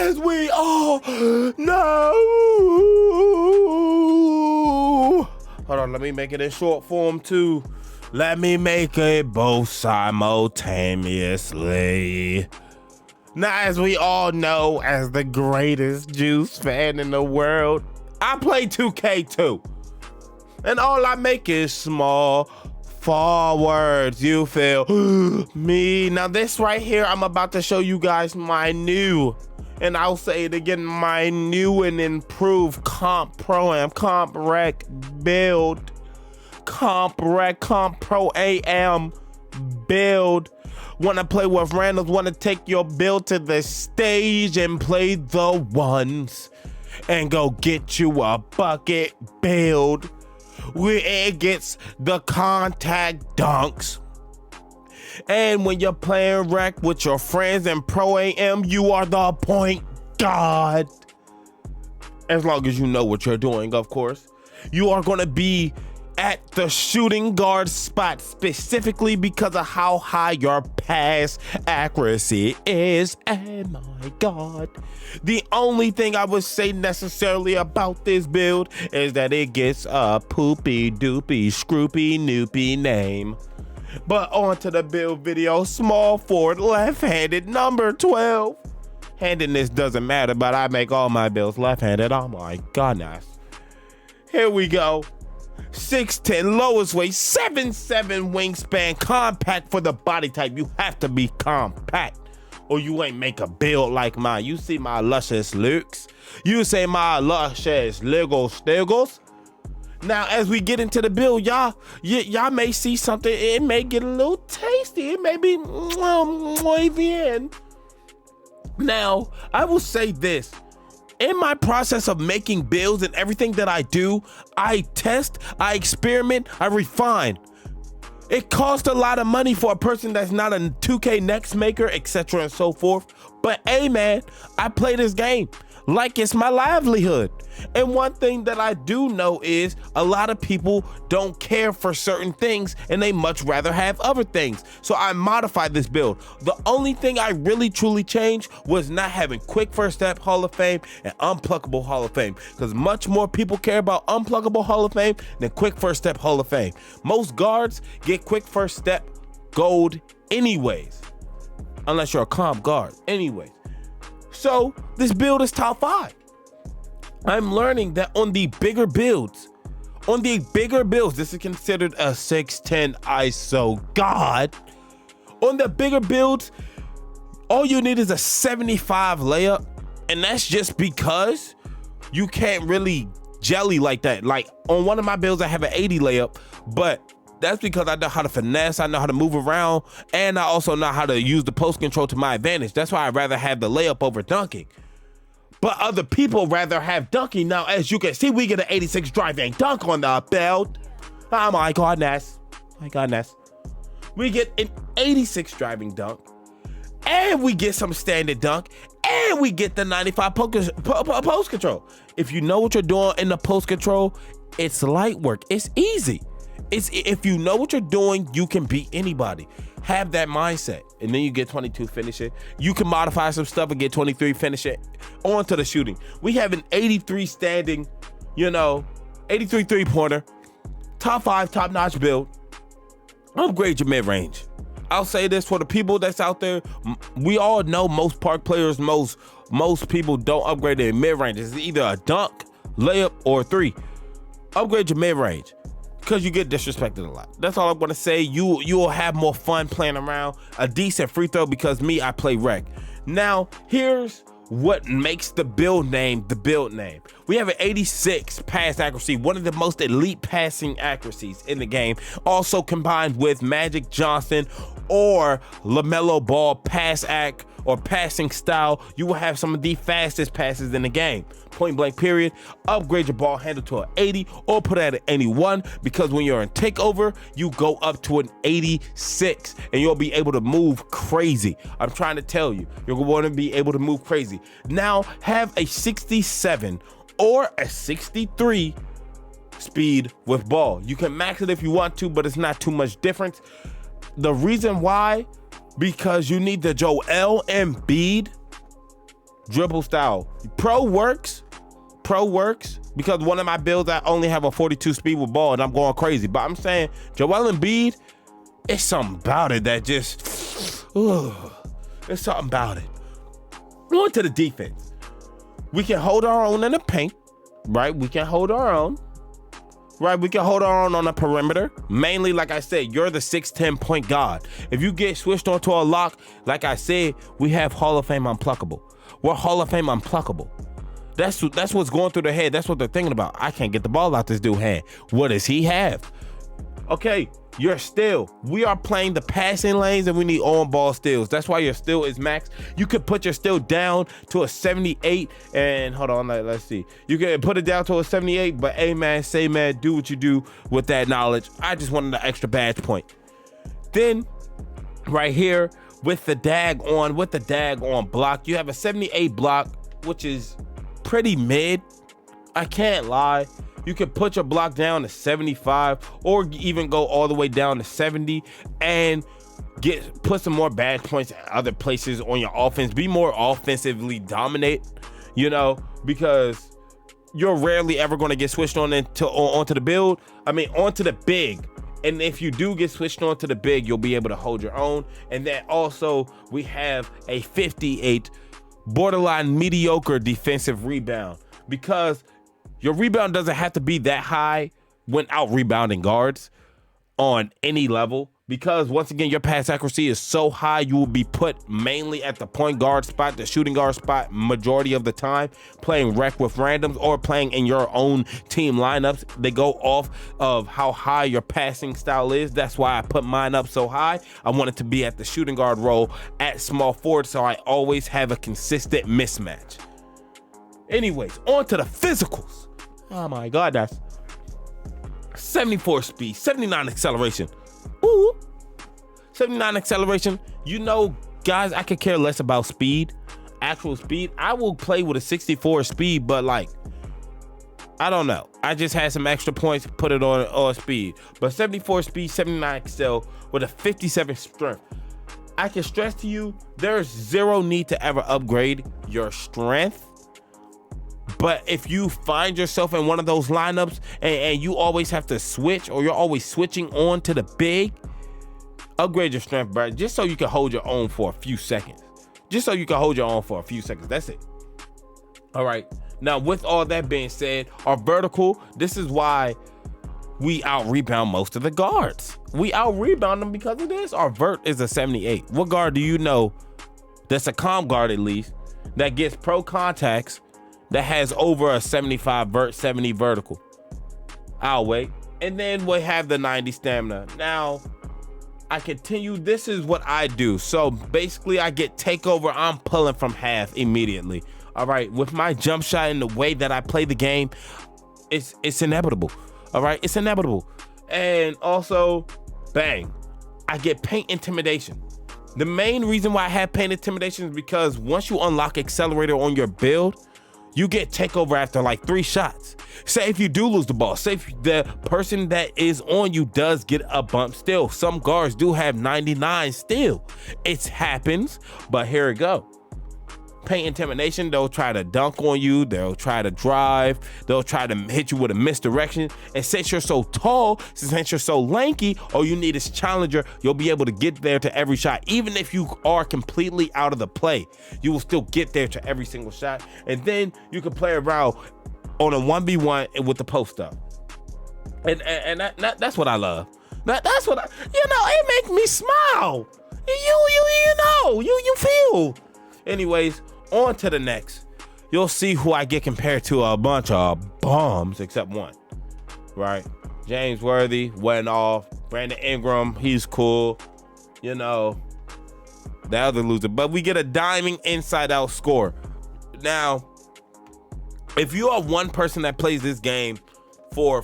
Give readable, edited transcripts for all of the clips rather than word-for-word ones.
as we all know. Hold on, let me make it in short form too. Let me make it both simultaneously. Now, as we all know, as the greatest Juice fan in the world, I play 2K too. And all I make is small forwards, you feel me? Now this right here, I'm about to show you guys my new, and I'll say it again, my new and improved Comp Pro Am, Comp Rec build, Comp Rec, Comp Pro AM build. Wanna play with randoms, wanna take your build to the stage and play the ones and go get you a bucket build where it gets the contact dunks. And when you're playing rec with your friends in Pro AM, you are the point guard. As long as you know what you're doing, of course. You are gonna be at the shooting guard spot specifically because of how high your pass accuracy is. Oh my God. The only thing I would say necessarily about this build is that it gets a poopy doopy scroopy noopy name. But on to the build video. Small forward, left-handed, number 12. Handedness doesn't matter, but I make all my builds left-handed. Oh my goodness. Here we go. 6'10", lowest weight, 7'7" wingspan, compact for the body type. You have to be compact or you ain't make a build like mine. You see my luscious looks? You say my luscious little stiggles? Now, as we get into the build, y'all may see something. It may get a little tasty. It may be muy bien. Now, I will say this. In my process of making builds and everything that I do, I test, I experiment, I refine. It costs a lot of money for a person that's not a 2K next maker, etc. and so forth. But hey man, I play this game like it's my livelihood. And one thing that I do know is a lot of people don't care for certain things and they much rather have other things. So I modified this build. The only thing I really truly changed was not having quick first step Hall of Fame and unpluckable Hall of Fame, because much more people care about unpluckable Hall of Fame than quick first step Hall of Fame. Most guards get quick first step gold anyways, unless you're a comp guard anyways. So this build is top 5. I'm learning that on the bigger builds, this is considered a 6'10" ISO god. On the bigger builds, all you need is a 75 layup, and that's just because you can't really jelly like that. Like on one of my builds, I have an 80 layup, but that's because I know how to finesse, I know how to move around, and I also know how to use the post control to my advantage. That's why I'd rather have the layup over dunking. But other people rather have dunking. Now, as you can see, we get an 86 driving dunk on the build. Oh my goodness. My goodness. We get an 86 driving dunk, and we get some standard dunk, and we get the 95 post control. If you know what you're doing in the post control, it's light work. It's easy. If you know what you're doing, you can beat anybody. Have that mindset, and then you get 22 finish it. You can modify some stuff and get 23 finish it. On to the shooting. We have an 83 standing, 83 three-pointer, top 5, top-notch build. Upgrade your mid-range. I'll say this for the people that's out there. We all know most park players, most people don't upgrade their mid-range. It's either a dunk, layup, or 3. Upgrade your mid-range, because you get disrespected a lot. That's all I'm gonna say. You will have more fun playing around. A decent free throw, because me, I play rec. Now, here's what makes the build name the build name. We have an 86 pass accuracy, one of the most elite passing accuracies in the game. Also combined with Magic Johnson or LaMelo Ball pass act or passing style, you will have some of the fastest passes in the game. Point blank period. Upgrade your ball handle to an 80 or put it at an 81, because when you're in takeover, you go up to an 86 and you'll be able to move crazy. I'm trying to tell you, you're going to be able to move crazy. Now have a 67 or a 63 speed with ball. You can max it if you want to, but it's not too much difference. The reason why, because you need the Joel Embiid dribble style. Pro works because one of my builds I only have a 42 speed with ball and I'm going crazy. But I'm saying Joel Embiid, it's something about it that just, it's something about it. On to the defense. We can hold our own in the paint, right? We can hold our own. Right, we can hold our own on the perimeter. Mainly, like I said, you're the 6'10" point guard. If you get switched onto a lock, like I said, we have Hall of Fame unpluckable. We're Hall of Fame unpluckable. That's what's going through their head. That's what they're thinking about. I can't get the ball out this dude's hand. What does he have? Okay, we are playing the passing lanes and we need on-ball steals. That's why your steal is max. You could put your steal down to a 78 and hold on, let's see. You can put it down to a 78, but hey man, say man, do what you do with that knowledge. I just wanted an extra badge point. Then right here with the dag on block, you have a 78 block, which is pretty mid. I can't lie. You can put your block down to 75 or even go all the way down to 70 and put some more badge points at other places on your offense. Be more offensively dominate, because you're rarely ever going to get switched onto the build. Onto the big. And if you do get switched onto the big, you'll be able to hold your own. And then also we have a 58 borderline mediocre defensive rebound, because your rebound doesn't have to be that high when out rebounding guards on any level, because once again, your pass accuracy is so high, you will be put mainly at the point guard spot, the shooting guard spot, majority of the time, playing rec with randoms or playing in your own team lineups. They go off of how high your passing style is. That's why I put mine up so high. I want it to be at the shooting guard role at small forward, so I always have a consistent mismatch. Anyways, on to the physicals. Oh my God, that's 74 speed, 79 acceleration. Ooh, 79 acceleration. Guys, I could care less about speed, actual speed. I will play with a 64 speed, but I don't know. I just had some extra points, put it on speed. But 74 speed, 79 excel with a 57 strength. I can stress to you, there's zero need to ever upgrade your strength. But if you find yourself in one of those lineups and you always have to switch, or you're always switching on to the big, upgrade your strength, bro, just so you can hold your own for a few seconds. That's it. All right. Now, with all that being said, our vertical, this is why we out-rebound most of the guards. We out-rebound them because of this. Our vert is a 78. What guard do you know that's a comm guard, at least, that gets pro contacts, that has over a 75 vert, 70 vertical? I'll wait. And then we have the 90 stamina. Now, I continue. This is what I do. So basically, I get takeover. I'm pulling from half immediately. All right. With my jump shot and the way that I play the game, it's inevitable. All right. It's inevitable. And also, bang, I get paint intimidation. The main reason why I have paint intimidation is because once you unlock accelerator on your build, you get takeover after 3 shots. Say if you do lose the ball, say if the person that is on you does get a bump still. Some guards do have 99 still. It happens, but here we go. Paint intimidation, they'll try to dunk on you, they'll try to drive, they'll try to hit you with a misdirection. And since you're so tall, since you're so lanky, all you need is challenger, you'll be able to get there to every shot. Even if you are completely out of the play, you will still get there to every single shot. And then you can play around on a 1v1 with the post up. And that's what I love. That's what it makes me smile. You feel. Anyways, on to the next. You'll see who I get compared to a bunch of bums, except one, right? James Worthy went off. Brandon Ingram, he's cool. The other loser. But we get a diming inside-out score. Now, if you are one person that plays this game for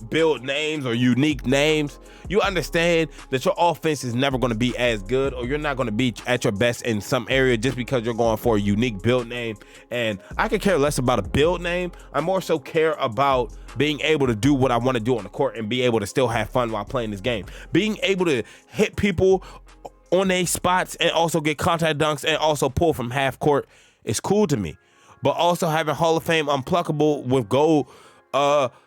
build names or unique names, you understand that your offense is never going to be as good, or you're not going to be at your best in some area just because you're going for a unique build name. And I could care less about a build name. I more so care about being able to do what I want to do on the court and be able to still have fun while playing this game. Being able to hit people on their spots and also get contact dunks and also pull from half court is cool to me. But also having Hall of Fame unpluckable with gold,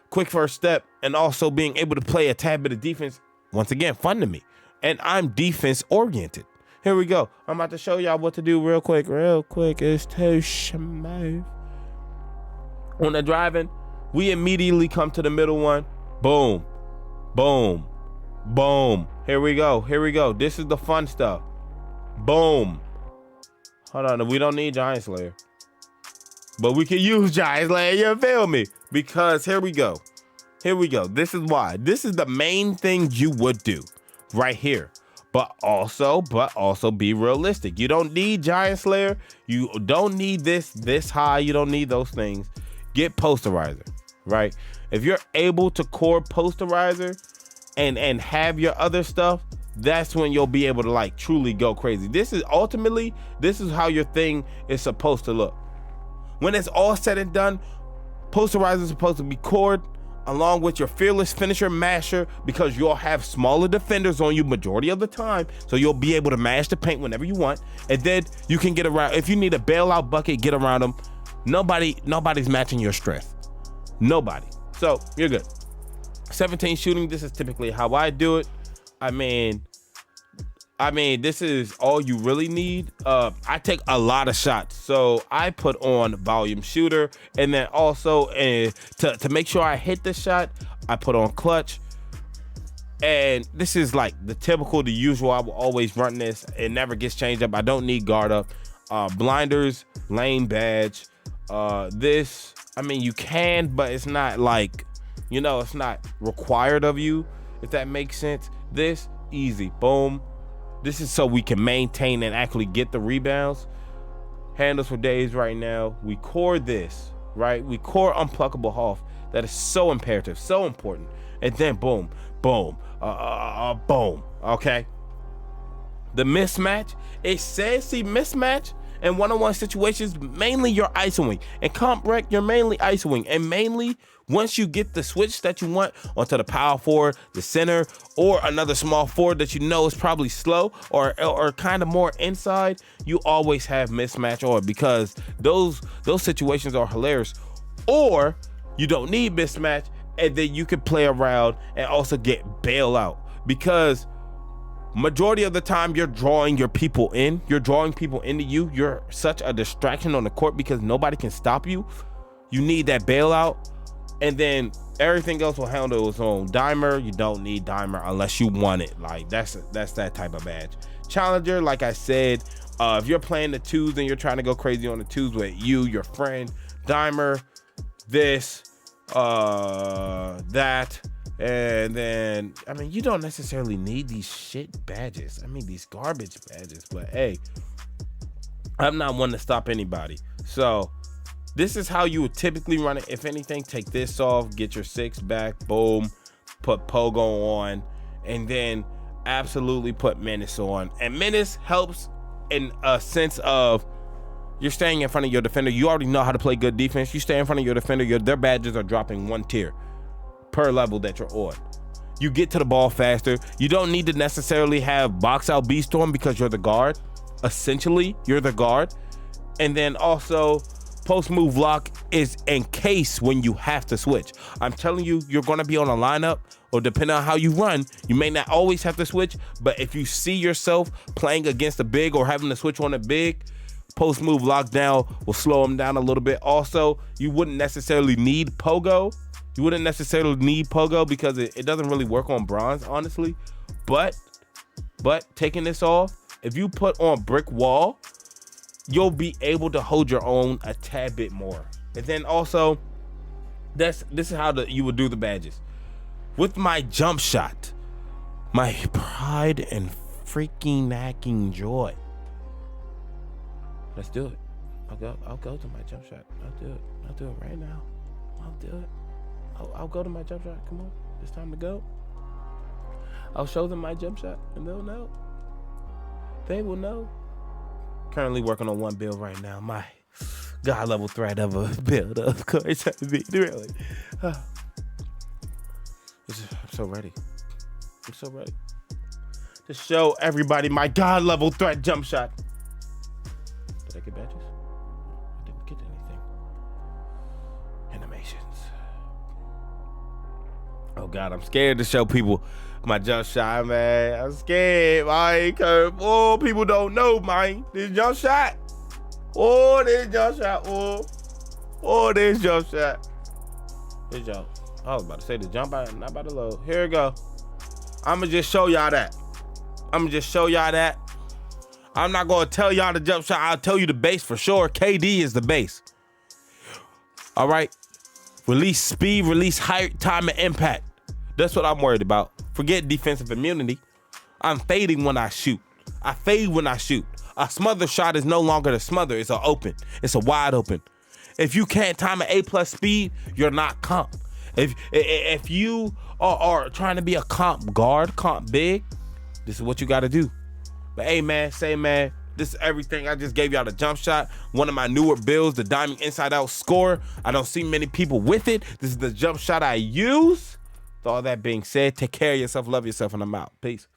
quick first step, and also being able to play a tad bit of defense, once again, fun to me. And I'm defense oriented. Here we go. I'm about to show y'all what to do real quick. It's too smooth. On the driving, we immediately come to the middle one. Boom, boom, boom. Here we go. This is the fun stuff. Boom. Hold on, we don't need Giant Slayer. But we can use Giant Slayer, you feel me? Because here we go. This is why. This is the main thing you would do right here. But also be realistic. You don't need Giant Slayer. You don't need this high. You don't need those things. Get Posterizer, right? If you're able to core Posterizer and have your other stuff, that's when you'll be able to like truly go crazy. This is how your thing is supposed to look. When it's all said and done, Posterizer is supposed to be cored along with your fearless finisher masher, because you'll have smaller defenders on you majority of the time, so you'll be able to mash the paint whenever you want, and then you can get around. If you need a bailout bucket, get around them. Nobody's matching your strength. Nobody. So you're good. 17 shooting. This is typically how I do it. I mean, this is all you really need. I take a lot of shots, so I put on volume shooter, and then also to make sure I hit the shot, I put on clutch. And this is like the usual. I will always run this. It never gets changed up. I don't need guard up. Blinders, lane badge. This, I mean, you can, but it's not like, it's not required of you, if that makes sense. This, easy, boom. This is so we can maintain and actually get the rebounds. Handles for days right now. We core this, right? We core unpluckable Hoff. That is so imperative, so important. And then boom, boom, boom, okay? The mismatch, it says, see, mismatch in one-on-one situations, mainly you're isoing. And comp rec, you're mainly isoing. And mainly, once you get the switch that you want onto the power forward, the center, or another small forward that you know is probably slow or kind of more inside, you always have mismatch on, because those situations are hilarious. Or you don't need mismatch, and then you can play around and also get bailout, because majority of the time you're drawing your people in. You're drawing people into you. You're such a distraction on the court because nobody can stop you. You need that bailout, and then everything else will handle its own. Dimer, you don't need Dimer unless you want it. Like that's that type of badge. Challenger, like I said, if you're playing the twos and you're trying to go crazy on the twos with your friend, Dimer, this, that. And then, I mean, you don't necessarily need these shit badges. I mean, these garbage badges, but hey, I'm not one to stop anybody. So this is how you would typically run it. If anything, take this off, get your 6 back, boom, put Pogo on, and then absolutely put Menace on. And Menace helps in a sense of you're staying in front of your defender. You already know how to play good defense. You stay in front of your defender, their badges are dropping 1 tier per level that you're on. You get to the ball faster. You don't need to necessarily have box out beast on because you're the guard. Essentially, you're the guard. And then also post move lock is in case when you have to switch. I'm telling you, you're going to be on a lineup, or depending on how you run, you may not always have to switch, but if you see yourself playing against a big or having to switch on a big, post move lockdown will slow them down a little bit. Also, you wouldn't necessarily need Pogo. You wouldn't necessarily need Pogo because it doesn't really work on bronze, honestly. But taking this off, if you put on brick wall, you'll be able to hold your own a tad bit more. And then also, this is how you would do the badges. With my jump shot, my pride and freaking hacking joy. Let's do it. I'll go to my jump shot. I'll do it right now. I'll do it. I'll go to my jump shot. Come on, it's time to go. I'll show them my jump shot, and they'll know. They will know. Currently working on one build right now. My god level threat of a build, of course. Really. I'm so ready. to show everybody my God level threat jump shot. Did I get badges? I didn't get anything. Animations. Oh God, I'm scared to show people my jump shot, man. I'm scared, man. Oh, people don't know, man. This jump shot. Oh, this jump shot. Oh, this jump shot. This jump. I was about to say the jump out, not about to load. Here we go. I'ma just show y'all that. I'm not gonna tell y'all the jump shot. I'll tell you the base for sure. KD is the base. All right. Release speed, release height, time, and impact. That's what I'm worried about. Forget defensive immunity. I'm fading when I shoot. I fade when I shoot. A smother shot is no longer the smother. It's an open. It's a wide open. If you can't time an A+ speed, you're not comp. If you are trying to be a comp guard, comp big, this is what you got to do. But hey, man, this is everything. I just gave y'all the jump shot. One of my newer builds, the diamond inside out score. I don't see many people with it. This is the jump shot I use. With all that being said, take care of yourself, love yourself, and I'm out. Peace.